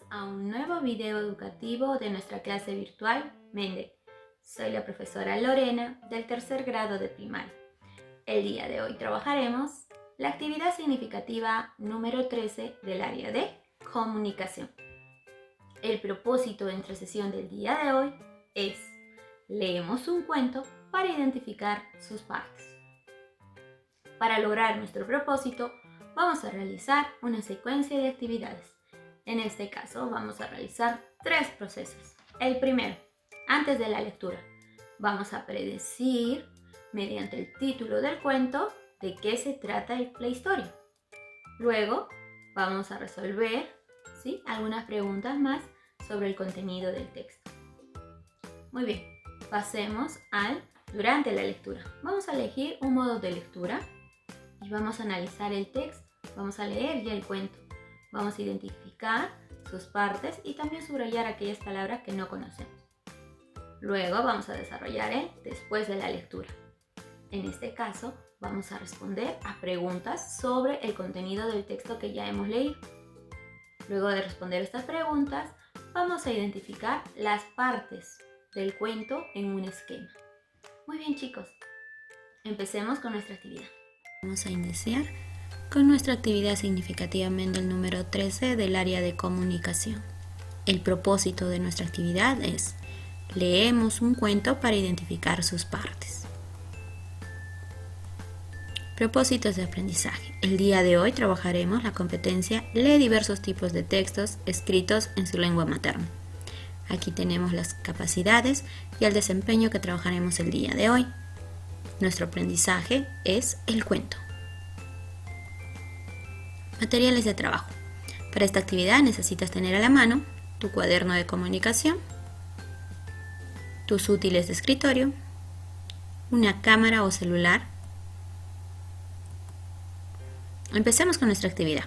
a un nuevo video educativo de nuestra clase virtual Mende. Soy la profesora Lorena del tercer grado de primaria. El día de hoy trabajaremos la actividad significativa número 13 del área de comunicación. El propósito de nuestra sesión del día de hoy es: leemos un cuento para identificar sus partes. Para lograr nuestro propósito, vamos a realizar una secuencia de actividades. En este caso, vamos a realizar 3 procesos. El primero, antes de la lectura, vamos a predecir, mediante el título del cuento, de qué se trata la historia. Luego, vamos a resolver algunas preguntas más sobre el contenido del texto. Muy bien, pasemos al durante la lectura. Vamos a elegir un modo de lectura y vamos a analizar el texto. Vamos a leer ya el cuento. Vamos a identificar sus partes y también subrayar aquellas palabras que no conocemos. Luego vamos a desarrollar el después de la lectura. En este caso, vamos a responder a preguntas sobre el contenido del texto que ya hemos leído. Luego de responder estas preguntas, vamos a identificar las partes del cuento en un esquema. Muy bien, chicos, empecemos con nuestra actividad. Vamos a iniciar con nuestra actividad significativa Mendel número 13 del área de comunicación. El propósito de nuestra actividad es: leemos un cuento para identificar sus partes. Propósitos de aprendizaje. El día de hoy trabajaremos la competencia Lee diversos tipos de textos escritos en su lengua materna. Aquí tenemos las capacidades y el desempeño que trabajaremos el día de hoy. Nuestro aprendizaje es el cuento. Materiales de trabajo. Para esta actividad necesitas tener a la mano tu cuaderno de comunicación, tus útiles de escritorio, una cámara o celular. Empecemos con nuestra actividad.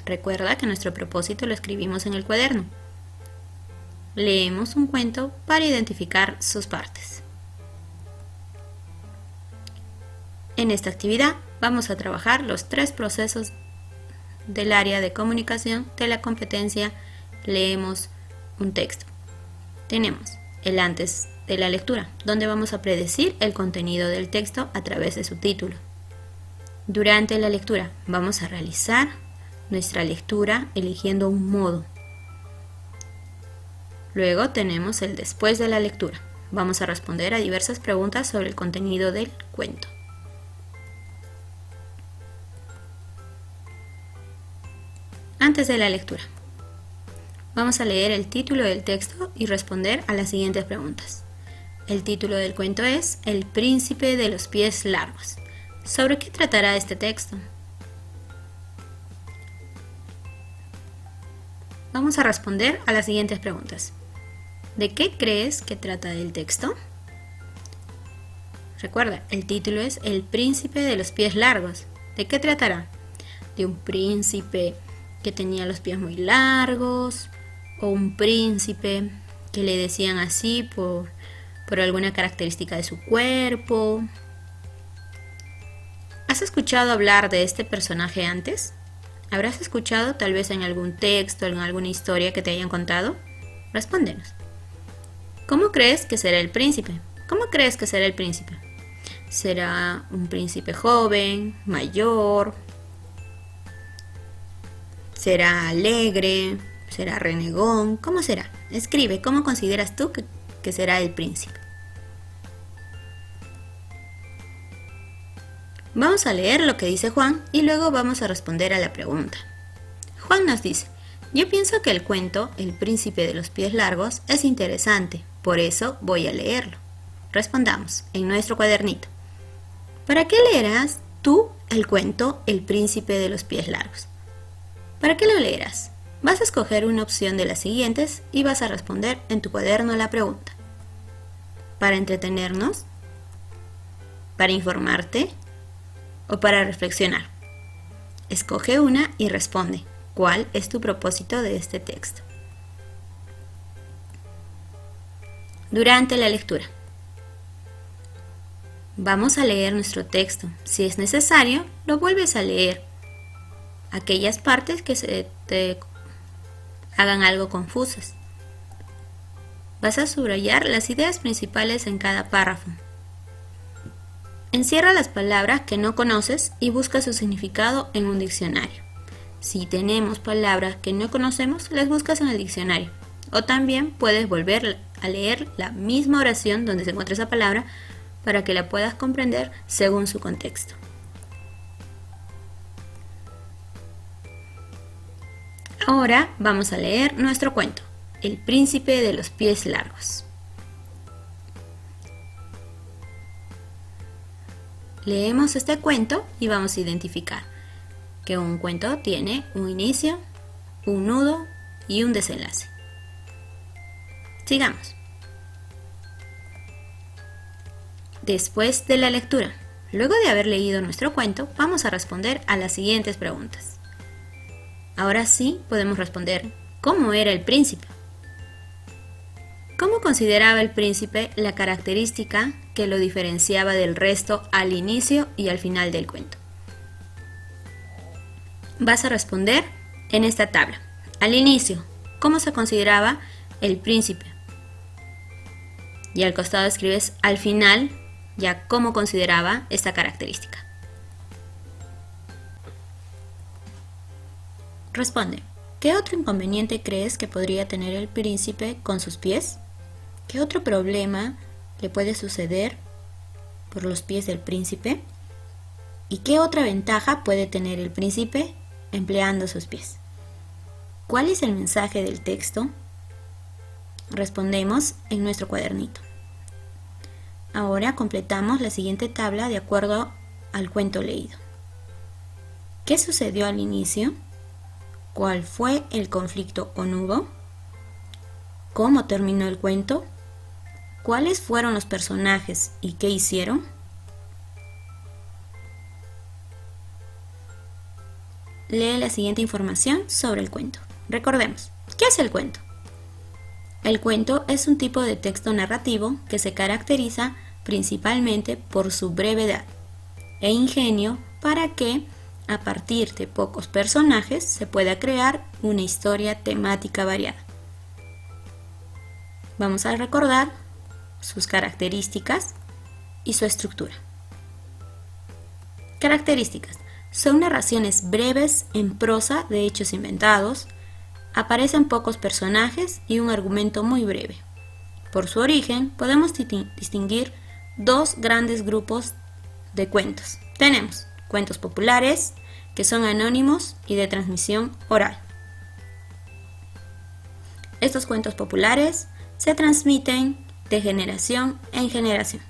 Recuerda que nuestro propósito lo escribimos en el cuaderno. Leemos un cuento para identificar sus partes. En esta actividad vamos a trabajar los 3 procesos del área de comunicación de la competencia Leemos un texto. Tenemos el antes de la lectura, donde vamos a predecir el contenido del texto a través de su título. Durante la lectura vamos a realizar nuestra lectura eligiendo un modo. Luego tenemos el después de la lectura. Vamos a responder a diversas preguntas sobre el contenido del cuento. Antes de la lectura, vamos a leer el título del texto y responder a las siguientes preguntas. El título del cuento es El príncipe de los pies largos. ¿Sobre qué tratará este texto? Vamos a responder a las siguientes preguntas. ¿De qué crees que trata el texto? Recuerda, el título es El príncipe de los pies largos. ¿De qué tratará? ¿De un príncipe que tenía los pies muy largos, o un príncipe que le decían así por alguna característica de su cuerpo? ¿Has escuchado hablar de este personaje antes? ¿Habrás escuchado tal vez en algún texto, en alguna historia que te hayan contado? Respóndenos. ¿Cómo crees que será el príncipe? ¿Cómo crees que será el príncipe? ¿Será un príncipe joven, mayor? ¿Será alegre? ¿Será renegón? ¿Cómo será? Escribe, ¿cómo consideras tú que será el príncipe? Vamos a leer lo que dice Juan y luego vamos a responder a la pregunta. Juan nos dice: yo pienso que el cuento El príncipe de los pies largos es interesante, por eso voy a leerlo. Respondamos en nuestro cuadernito. ¿Para qué leerás tú el cuento El príncipe de los pies largos? ¿Para qué lo leerás? Vas a escoger una opción de las siguientes y vas a responder en tu cuaderno a la pregunta. ¿Para entretenernos? ¿Para informarte? ¿O para reflexionar? Escoge una y responde. ¿Cuál es tu propósito de este texto? Durante la lectura. Vamos a leer nuestro texto. Si es necesario, lo vuelves a leer. Aquellas partes que se te hagan algo confusas. Vas a subrayar las ideas principales en cada párrafo. Encierra las palabras que no conoces y busca su significado en un diccionario. Si tenemos palabras que no conocemos, las buscas en el diccionario. O también puedes volver a leer la misma oración donde se encuentra esa palabra para que la puedas comprender según su contexto. Ahora vamos a leer nuestro cuento, El príncipe de los pies largos. Leemos este cuento y vamos a identificar que un cuento tiene un inicio, un nudo y un desenlace. Sigamos. Después de la lectura, luego de haber leído nuestro cuento, vamos a responder a las siguientes preguntas. Ahora sí podemos responder, ¿cómo era el príncipe? ¿Cómo consideraba el príncipe la característica que lo diferenciaba del resto al inicio y al final del cuento? Vas a responder en esta tabla. Al inicio, ¿cómo se consideraba el príncipe? Y al costado escribes al final, ya cómo consideraba esta característica. Responde, ¿qué otro inconveniente crees que podría tener el príncipe con sus pies? ¿Qué otro problema le puede suceder por los pies del príncipe? ¿Y qué otra ventaja puede tener el príncipe empleando sus pies? ¿Cuál es el mensaje del texto? Respondemos en nuestro cuadernito. Ahora completamos la siguiente tabla de acuerdo al cuento leído. ¿Qué sucedió al inicio? ¿Cuál fue el conflicto o nudo? ¿Cómo terminó el cuento? ¿Cuáles fueron los personajes y qué hicieron? Lee la siguiente información sobre el cuento. Recordemos, ¿qué es el cuento? El cuento es un tipo de texto narrativo que se caracteriza principalmente por su brevedad e ingenio para que, a partir de pocos personajes, se pueda crear una historia temática variada. Vamos a recordar sus características y su estructura. Características. Son narraciones breves en prosa de hechos inventados, aparecen pocos personajes y un argumento muy breve. Por su origen, podemos distinguir dos grandes grupos de cuentos. Tenemos cuentos populares, que son anónimos y de transmisión oral. Estos cuentos populares se transmiten de generación en generación.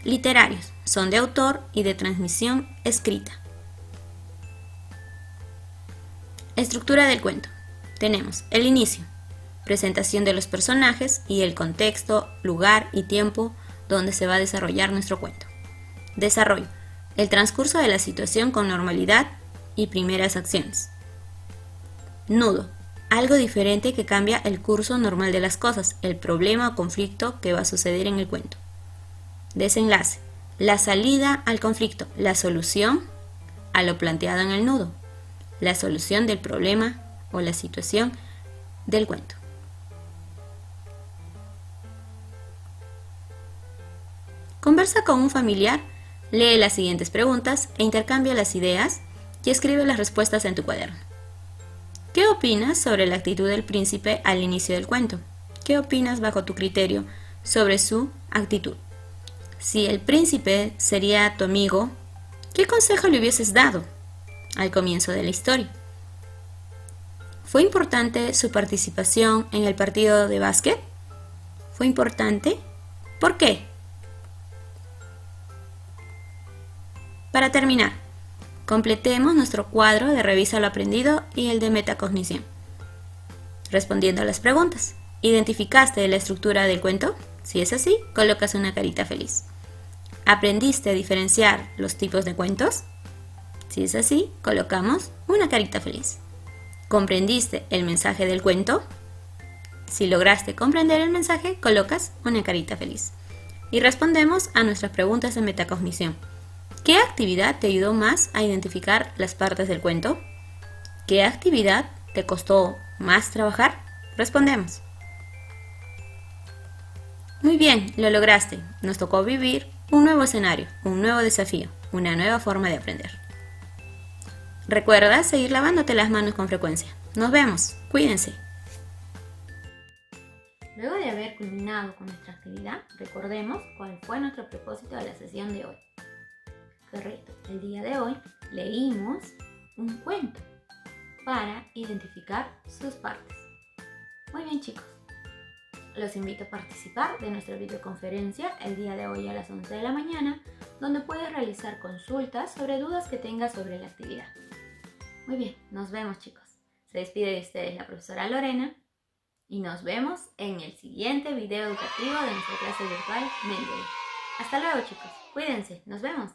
Literarios, son de autor y de transmisión escrita. Estructura del cuento. Tenemos el inicio, presentación de los personajes y el contexto, lugar y tiempo donde se va a desarrollar nuestro cuento. Desarrollo, el transcurso de la situación con normalidad y primeras acciones. Nudo, algo diferente que cambia el curso normal de las cosas, el problema o conflicto que va a suceder en el cuento. Desenlace, la salida al conflicto, la solución a lo planteado en el nudo, la solución del problema o la situación del cuento. Conversa con un familiar, lee las siguientes preguntas e intercambia las ideas y escribe las respuestas en tu cuaderno. ¿Qué opinas sobre la actitud del príncipe al inicio del cuento? ¿Qué opinas bajo tu criterio sobre su actitud? Si el príncipe sería tu amigo, ¿qué consejo le hubieses dado al comienzo de la historia? ¿Fue importante su participación en el partido de básquet? ¿Fue importante? ¿Por qué? Para terminar, completemos nuestro cuadro de Revisa lo aprendido y el de Metacognición. Respondiendo a las preguntas, ¿identificaste la estructura del cuento? Si es así, colocas una carita feliz. ¿Aprendiste a diferenciar los tipos de cuentos? Si es así, colocamos una carita feliz. ¿Comprendiste el mensaje del cuento? Si lograste comprender el mensaje, colocas una carita feliz. Y respondemos a nuestras preguntas de Metacognición. ¿Qué actividad te ayudó más a identificar las partes del cuento? ¿Qué actividad te costó más trabajar? Respondemos. Muy bien, lo lograste. Nos tocó vivir un nuevo escenario, un nuevo desafío, una nueva forma de aprender. Recuerda seguir lavándote las manos con frecuencia. Nos vemos. Cuídense. Luego de haber culminado con nuestra actividad, recordemos cuál fue nuestro propósito de la sesión de hoy. Correcto. El día de hoy leímos un cuento para identificar sus partes. Muy bien, chicos. Los invito a participar de nuestra videoconferencia el día de hoy a las 11 de la mañana, donde puedes realizar consultas sobre dudas que tengas sobre la actividad. Muy bien, nos vemos, chicos. Se despide de ustedes la profesora Lorena y nos vemos en el siguiente video educativo de nuestra clase virtual Mendeley. Hasta luego, chicos. Cuídense. Nos vemos.